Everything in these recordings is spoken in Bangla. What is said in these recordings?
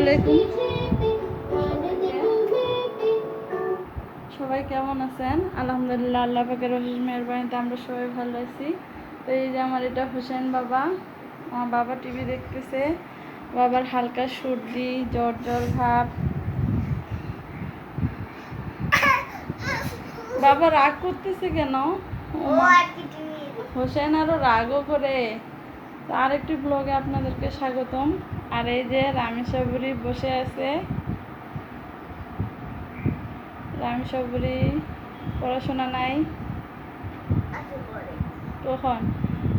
আলাইকুম। সবাই কেমন আছেন? আলহামদুলিল্লাহ, আল্লাহ পাকের অশেষ মেহেরবানিতে আমরা সবাই ভালো আছি। তো এই যে আমার এটা হোসেন বাবা, আমার বাবা টিভি দেখতেছে। বাবার হালকা সর্দি, জ্বর জ্বর ভাব। বাবা রাগ করতেছে কেন? হোসেন আরো রাগও করে। তো আরেকটি ব্লগে আপনাদেরকে স্বাগতম। আর এই যে রামেশ্বরী বসে আছে। রামেশ্বরী পড়াশোনা নাই কখন?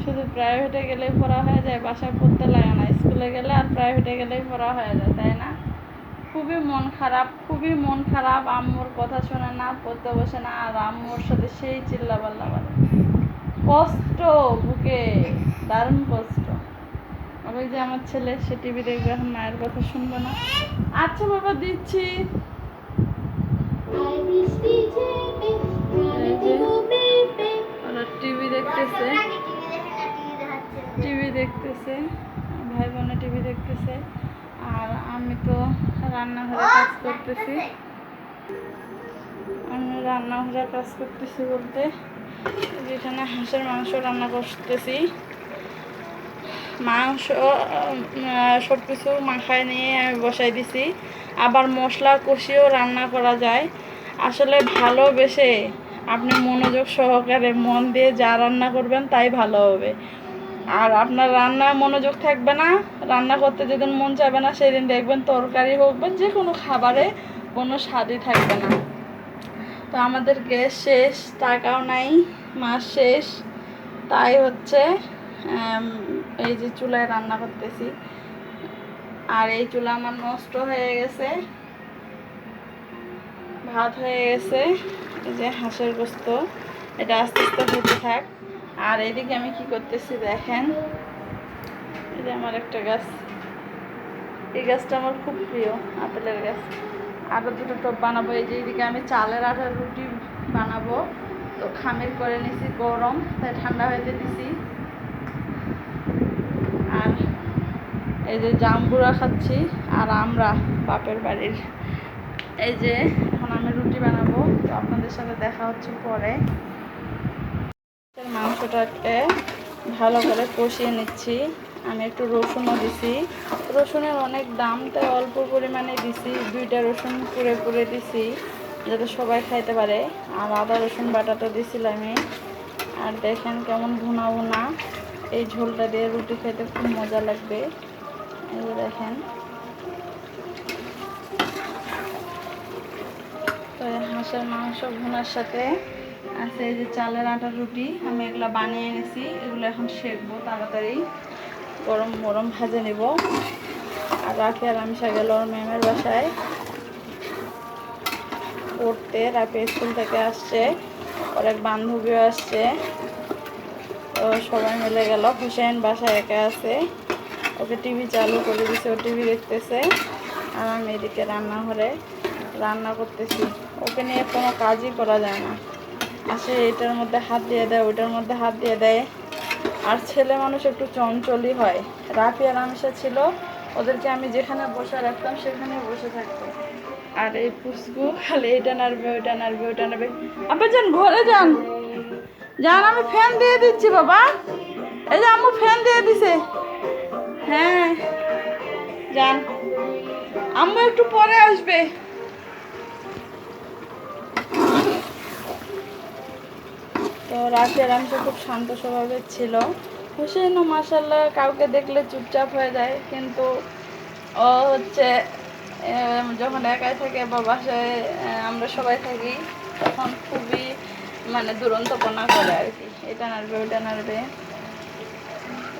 শুধু প্রাইভেটে গেলেই পড়া হয়ে যায়, বাসায় পড়তে লাগে না। স্কুলে গেলে আর প্রাইভেটে গেলেই পড়া হয়ে যায়, তাই না? খুবই মন খারাপ, খুবই মন খারাপ। আম্মুর কথা শোনে না, পড়তে বসে না, আর আম্মুর সাথে সেই চিল্লাপাল্লা করে। কষ্ট বুকে, দারুণ কষ্ট। ওই যে আমার ছেলে, সে টিভি দেখবে, এখন মায়ের কথা শুনবে না। আচ্ছা বাবা, দিচ্ছি। ওরা টিভি দেখতেছে, ভাই বোনে টিভি দেখতেছে। আর আমি তো রান্নাঘরে কাজ করতেছি। বলতে যেখানে হাঁসের মাংস রান্না করতেছি। মাংস সব কিছু মাখায় নিয়ে আমি বসাই দিছি। আবার মশলা কষিয়েও রান্না করা যায়। আসলে ভালোবেসে আপনি মনোযোগ সহকারে মন দিয়ে যা রান্না করবেন তাই ভালো হবে। আর আপনার রান্না মনোযোগ থাকবে না, রান্না করতে যেদিন মন চাইবে না, সেদিন দেখবেন তরকারি হোক বা যে কোনো খাবারে কোনো স্বাদই থাকবে না। তো আমাদের গ্যাস শেষ, টাকাও নাই, মাস শেষ, তাই হচ্ছে এই যে চুলায় রান্না করতেছি। আর এই চুলা আমার নষ্ট হয়ে গেছে, ভাত হয়ে গেছে। এই যে হাঁসের গোস্ত, এটা আস্তে আস্তে হতে থাক। আর এইদিকে আমি কি করতেছি দেখেন, এই যে আমার একটা গাছ, এই গাছটা আমার খুব প্রিয়, আপেলের গাছ। আরও দুটো টব বানাবো। এই যে এইদিকে আমি চালের আটার রুটি বানাবো। তো খামির করে নিছি, গরম তাই ঠান্ডা হইতে দিছি। আর এই যে জাম্বুরা খাচ্ছি, আর আমরা বাপের বাড়ির। এই যে এখন আমি রুটি বানাবো, তো আপনাদের সাথে দেখা হচ্ছে পরে। মাংসটাকে ভালো করে কষিয়ে নিচ্ছি। আমি একটু রসুনও দিছি, রসুনের অনেক দাম, তাই অল্প পরিমাণে দিছি। 2টা রসুন পুড়ে দিছি যাতে সবাই খাইতে পারে। আর আদা রসুন বাটাটা দিছিলাম আমি। আর দেখেন কেমন ভুনা ভুনা, এই ঝোলটা দিয়ে রুটি খেতে খুব মজা লাগবে। এই যে দেখেন, তো হাঁসের মাংস ভুনার সাথে আছে এই যে চালের আটার রুটি। আমি এগুলো বানিয়ে এনেছি, এগুলো এখন সেঁকবো তাড়াতাড়ি, গরম গরম ভাজে নেব। আর রাফি আর আমি গেল ওর ম্যামের বাসায় পড়তে। রাফি স্কুল থেকে আসছে, ওর এক বান্ধবীও আসছে, তো সবাই মিলে গেল। হুসেন বাসায় একা আছে, ওকে টিভি চালু করে দিছে, ও টিভি দেখতেছে। আর আমি এদিকে রান্নাঘরে রান্না করতেছি। ওকে নিয়ে কোনো কাজই করা যায় না, আসে এটার মধ্যে হাত দিয়ে দেয়, ওইটার মধ্যে হাত দিয়ে দেয়। আর ছেলে মানুষ একটু চঞ্চলই হয়। রাফি আর আমিষা ছিল, ওদেরকে আমি যেখানে বসে রাখতাম সেখানে বসে থাকতো। আর এই পুষ্পু খালি এটা নাড়বে, ওইটা নাড়বে, ওইটা নাড়বে। আপনি যান ঘরে যান, যান, আমি ফ্যান দিয়ে দিচ্ছি বাবা। এই যে আম্মু ফ্যান দিয়ে দিছে। হ্যাঁ যান, আম্মু একটু পরে আসবে। তো রাফি আর আমিষা খুব শান্ত স্বভাবের ছিল। হুসেনও মাশাআল্লাহ কাউকে দেখলে চুপচাপ হয়ে যায়, কিন্তু ও হচ্ছে যখন একাই থাকে বা বাসায় আমরা সবাই থাকি, তখন খুবই মানে দুরন্তপনা করে আর কি, এটা নাড়বে ওইটা নাড়বে।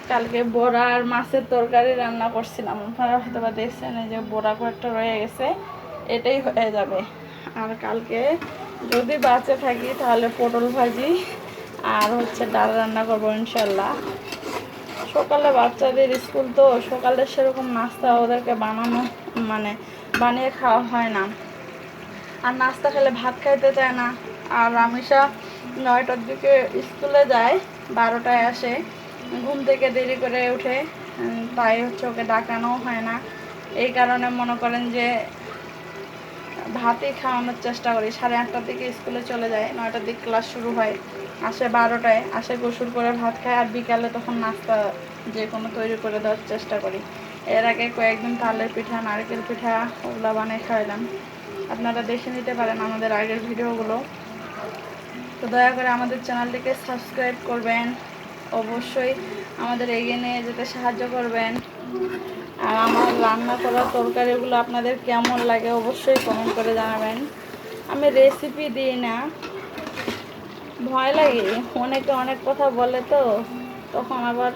কালকে বড়া আর মাছের তরকারি রান্না করছিলাম, আপনারা হয়তো বা দেখছেন। এই যে বড়া কয়েকটা রয়ে গেছে, এটাই হয়ে যাবে। আর কালকে যদি বাঁচে থাকি তাহলে পটল ভাজি আর হচ্ছে ডাল রান্না করবো ইনশাল্লাহ। সকালে বাচ্চাদের স্কুল, তো সকালে সেরকম নাস্তা ওদেরকে বানানো মানে বানিয়ে খাওয়া হয় না। আর নাস্তা খেলে ভাত খাইতে চায় না। আর আমিষা 9টার দিকে স্কুলে যায়, 12টায় আসে, ঘুম থেকে দেরি করে উঠে, তাই হচ্ছে ওকে ডাকানোও হয় না। এই কারণে মনে করেন যে ভাতই খাওয়ানোর চেষ্টা করি। 8:30টার দিকে স্কুলে চলে যায়, 9টার দিকে ক্লাস শুরু হয়, আসে 12টায়, আসে গোসল করে ভাত খায়, আর বিকালে তখন নাস্তা যে কোনো তৈরি করে দেওয়ার চেষ্টা করি। এর আগে কয়েকদিন তালের পিঠা, নারকেল পিঠা ওগুলো বানিয়ে খাওয়ালাম। আপনারা দেখে নিতে পারেন আমাদের আগের ভিডিওগুলো। তো দয়া করে আমাদের চ্যানেলটিকে সাবস্ক্রাইব করবেন, অবশ্যই আমাদের এগিয়ে নিয়ে যেতে সাহায্য করবেন। আর আমার রান্না করা তরকারিগুলো আপনাদের কেমন লাগে অবশ্যই কমেন্ট করে জানাবেন। আমি রেসিপি দিই না, ভয় লাগে, অনেকে অনেক কথা বলে, তো তখন আবার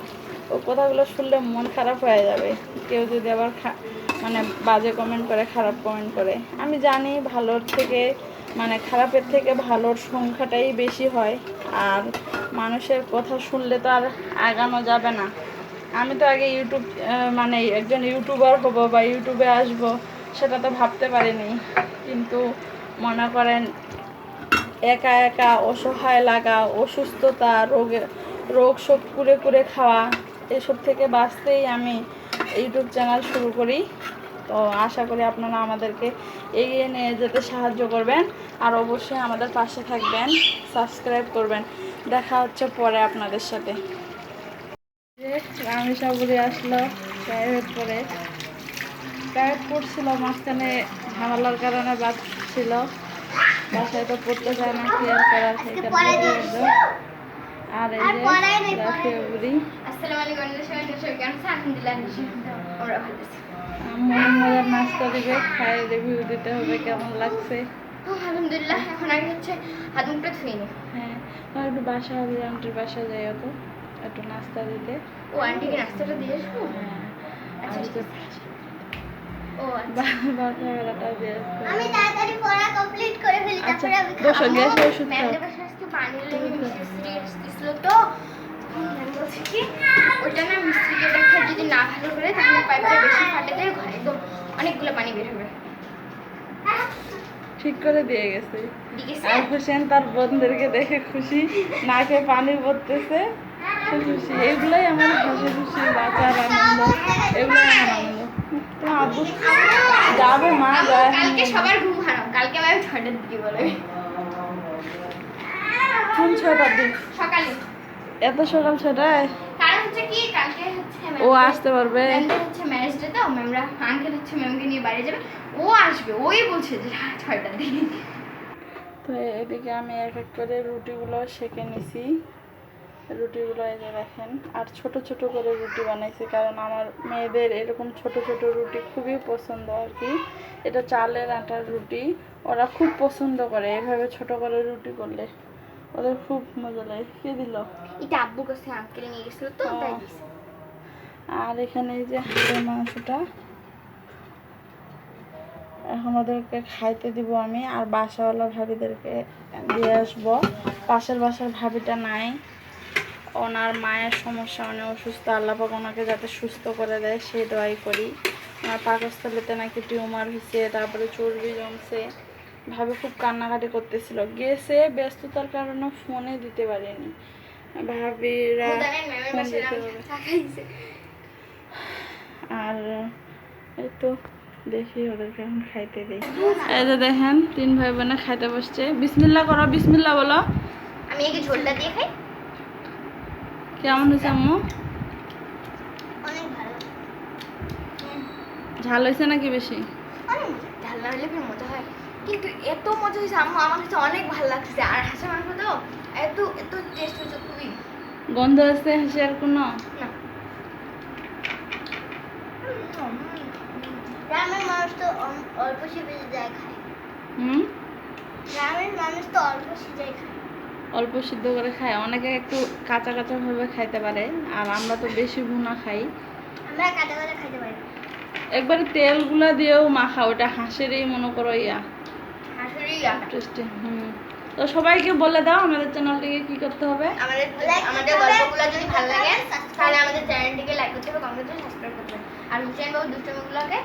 ওই কথাগুলো শুনলে মন খারাপ হয়ে যাবে। কেউ যদি আবার মানে বাজে কমেন্ট করে, খারাপ কমেন্ট করে। আমি জানি ভালোর থেকে মানে খারাপের থেকে ভালোর সংখ্যাটাই বেশি হয়, আর মানুষের কথা শুনলে তো আর আগানো যাবে না। আমি তো আগে মানে একজন ইউটিউবার হব বা ইউটিউবে আসব, সেটা তো ভাবতে পারিনি। কিন্তু মনে করেন একা একা অসহায় লাগা, অসুস্থতা, রোগ শোক কুরে কুরে খাওয়া, এসব থেকে বাঁচতেই আমি ইউটিউব চ্যানেল শুরু করি। তো আশা করি আপনারা আমাদেরকে এগিয়ে নিয়ে যেতে সাহায্য করবেন, আর অবশ্যই আমাদের পাশে থাকবেন, সাবস্ক্রাইব করবেন। দেখা হচ্ছে পরে আপনাদের সাথে। আমি সাবুরি আসলো প্রাইভেট করে, প্রাইভেট পড়ছিল, মাঝখানে ঝামেলার কারণে বাদ ছিল, বাসায় তো পড়তে চায় না, ক্লিয়ার করার থেকে। আর এই যে রাফিয়া বুড়ি মজার নাস্তা দিবে, খাই রিভিউ দিতে হবে কেমন লাগছে। আলহামদুলিল্লাহ। এখন আগে হচ্ছে হাত মুখটা ধুয়ে নি। হ্যাঁ, আমার একটু বাসা হবে, আন্টির বাসায় যাই, তো একটু নাস্তা দিতে। ও আন্টিকে নাস্তাটা দিয়ে আসবো? হ্যাঁ, আচ্ছা ঠিক আছে। ও বাচ্চাটা দিয়ে আসতে হবে। আমি তাড়াতাড়ি পড়া কমপ্লিট করে ফেলি, তারপরে আমি বসো, গ্যাসে ওষুধ খাও। ম্যামদের বাসায় আজকে পানি লেগে মিস্ত্রি এসেছিল, তো ম্যাম বলছে কি ওইটা না মিস্ত্রিকে দেখা যদি না ভালো করে তাহলে পাইপটা বেশি ফাটে যায়, ঘরে একদম অনেকগুলো পানি বের হবে। ঠিক করে দিয়ে গেছে। আর হোসেন তার বোনদেরকে দেখে খুশি, নাকে পানি পড়তেছে, সে খুশি। এগুলোই আমার হাসি খুশি, বাঁচার আনন্দ, এগুলোই আমার আনন্দ। তোমার আব্বু যাবে, মা যায়। কালকে সবার ঘুম হারাম, কালকে ম্যাম 6টার দিকে বলে। কোন 6টার দিক? সকালে। এত সকাল 6টায়? কারণ হচ্ছে কি কালকে হচ্ছে ও আসতে পারবে, ম্যামদের হচ্ছে ম্যারেজ ডে, তো ম্যামরা আঙ্কেল হচ্ছে ম্যামকে নিয়ে বাইরে যাবে, ও আসবে, ওই বলছে যে 6টার দিকে। তো এদিকে আমি এক এক করে রুটিগুলো সেঁকে নিছি। রুটিগুলো এই যে দেখেন, আর ছোট ছোট করে রুটি বানাইছি, কারণ আমার মেয়েদের এরকম ছোট ছোট রুটি খুবই পছন্দ আর কি। এটা চালের আটার রুটি, ওরা খুব পছন্দ করে এভাবে ছোট করে রুটি করলে, ওদের খুব মজা লাগে। কে দিল? এটা আব্বু কাছে আঙ্কেল নিয়ে গেছিল, তো তাই দিছে। আর এখানে এই যে হাঁসের মাংসটা এখন ওদেরকে খাইতে দিব আমি, আর বাসাওয়ালা ভাবিদেরকে দিয়ে আসবো। পাশের বাসার ভাবিটা নাই, ওনার মায়ের সমস্যা, অনেক অসুস্থ, আল্লাপাক ওনাকে যাতে সুস্থ করে দেয় সেই দোয়াই করি। ওনার পাকস্থলীতে নাকি টিউমার হয়েছে, তারপরে চর্বি জমছে, ভাবে খুব কান্নাকাটি করতেছিল, গেছে ব্যস্ততার কারণে ফোনে দিতে পারিনি, ভাবিরা ফোন দিতে হবে। আর এই তো দেখি ওদেরকে এখন খাইতে দিই। এই যে দেখেন 3 ভাই বোনে খাইতে বসছে। বিসমিল্লাহ করো, বিসমিল্লাহ বলো। আমি একে ঝোলটা দিয়ে খাই। কেমন হয়েছে আম্মু? অনেক ভালো। ঝাল হয়েছে নাকি বেশি? অনেক ঝাল না হলে ফের মজা হয়, কিন্তু এত মজা হয়েছে আম্মু, আমার কাছে অনেক ভালো লাগছে। আর হাঁসের মাংস তো এত এত টেস্ট হয়েছে, খুবই। গন্ধ আছে হাসি আর কোনো না, গ্রামের মানুষ তো অল্প সিজে যায় খায়। গ্রামের মানুষ তো অল্প সিজে খায়, অল্প সিদ্ধ করে খায়, অনেকে একটু কাঁচা কাঁচা ভাবে খাইতে পারে, আর আমরা তো বেশি ভুনা খাই। আমরা কাঁচা কাঁচা খাইতে পারি না। একবারে তেলগুলা দিয়েও মাখা, ওটা হাঁসেরই মনে করো হাঁসেরই টেস্টি। তো সবাইকে বলে দাও আমাদের চ্যানেলটিকে কি করতে হবে। আমাদের গল্পগুলো যদি ভালো লাগে তাহলে আমাদের চ্যানেলটিকে লাইক করতে হবে, কমেন্ট করতে হবে, সাবস্ক্রাইব করতে হবে। আর হুসেন বাবু দুষ্টমিগুলোকে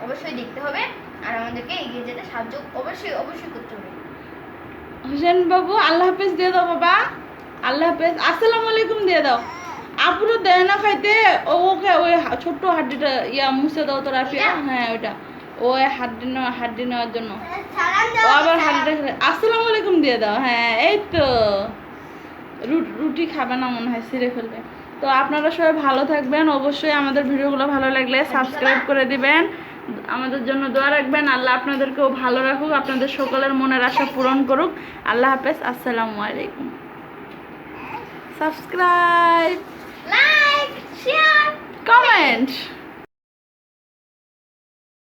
অবশ্যই দেখতে হবে, আর আমাদেরকে এগিয়ে যেতে সাহায্য অবশ্যই অবশ্যই করতে হবে। হোসেন বাবু আল্লাহ হাফেজ দিয়ে দাও বাবা, আল্লাহ হাফেজ, আসসালামু আলাইকুম দিয়ে দাও, আপুরও দেয় না খাইতে, ওকে ওই ছোট্ট হাড্ডিটা মুছে দাও তো রাফিয়া। হ্যাঁ ওইটা, ওই হাড্ডি নেওয়ার জন্য। ও আবার হাড্ডিটা আসসালামু আলাইকুম দিয়ে দাও। হ্যাঁ এই তো, রুটি খাবে না মনে হয়, ছিঁড়ে ফেলবে। তো আপনারা সবাই ভালো থাকবেন, অবশ্যই আমাদের ভিডিওগুলো ভালো লাগলে সাবস্ক্রাইব করে দিবেন, আমাদের জন্য দোয়া রাখবেন। আল্লাহ আপনাদেরকেও ভালো রাখুক, আপনাদের সকলের মনের আশা পূরণ করুক। আল্লাহ হাফেজ, আসসালামু আলাইকুম। Subscribe, like, share, comment.